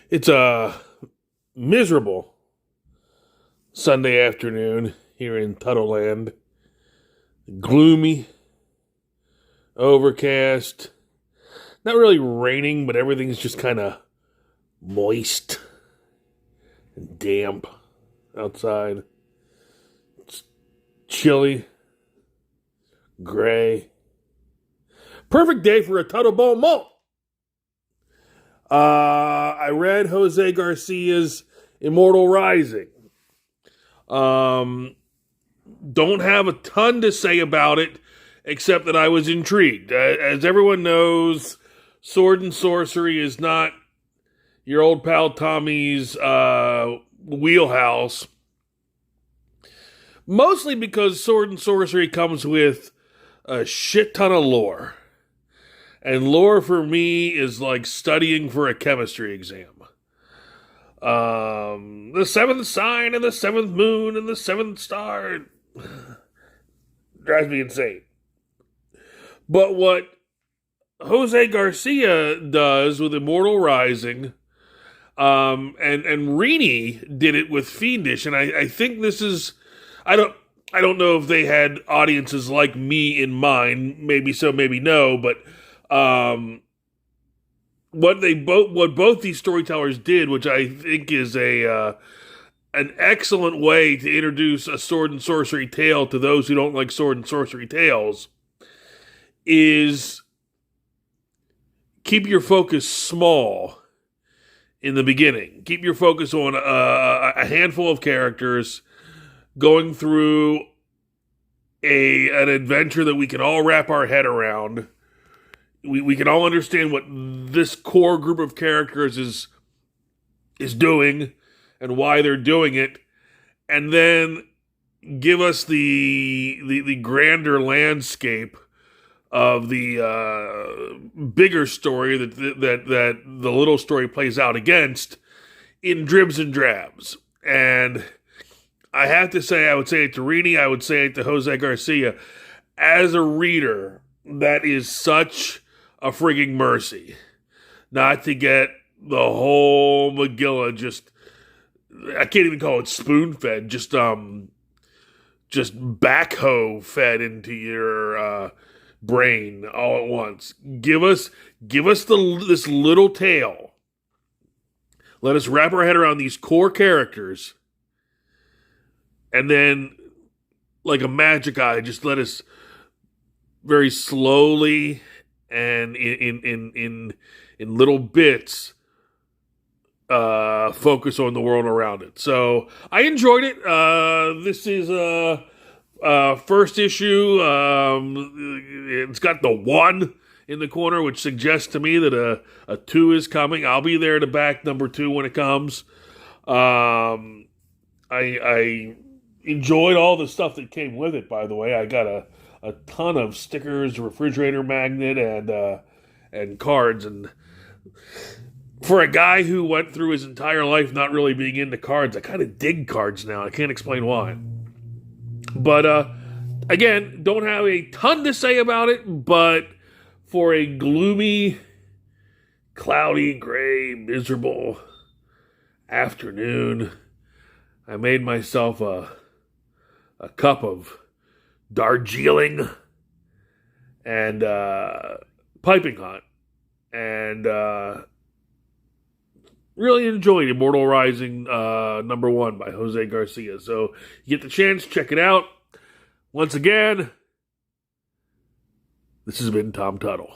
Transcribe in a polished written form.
It's a miserable Sunday afternoon here in Tuttleland. Gloomy, overcast, not really raining, but everything's just kind of moist and damp outside. It's chilly, gray. Perfect day for a Tuttle Bon Malt. I read Jose Garcia's Immortal Rising. Don't have a ton to say about it, except that I was intrigued. As everyone knows, Sword and Sorcery is not your old pal Tommy's wheelhouse. Mostly because Sword and Sorcery comes with a shit ton of lore. And lore for me is like studying for a chemistry exam. The seventh sign and the seventh moon and the seventh star drives me insane. But what Jose Garcia does with Immortal Rising, and Rini did it with Fiendish, and I think this is I don't know if they had audiences like me in mind. Maybe so, maybe no, but what both these storytellers did, which I think is an excellent way to introduce a sword and sorcery tale to those who don't like sword and sorcery tales, is keep your focus small in the beginning. Keep your focus on a handful of characters going through an adventure that we can all wrap our head around. We can all understand what this core group of characters is doing and why they're doing it, and then give us the grander landscape of the bigger story that the little story plays out against in dribs and drabs. And I have to say, I would say it to Rini, I would say it to Jose Garcia. As a reader, that is such a frigging mercy not to get the whole Megillah just, I can't even call it spoon fed, just backhoe fed into your brain all at once. Give us this little tale. Let us wrap our head around these core characters, and then, like a magic eye, just let us very slowly and in little bits focus on the world around it. So I enjoyed it. This is first issue. It's got the 1 in the corner, which suggests to me that a 2 is coming. I'll be there to back number 2 when it comes. I enjoyed all the stuff that came with it, by the way. I got a ton of stickers, refrigerator magnet, and cards. And for a guy who went through his entire life not really being into cards, I kind of dig cards now. I can't explain why. But again, don't have a ton to say about it, but for a gloomy, cloudy, gray, miserable afternoon, I made myself a cup of Darjeeling and piping hot, and really enjoyed Immortal Rising number 1 by Jose Garcia. So you get the chance, check it out. Once again, this has been Tom Tuttle.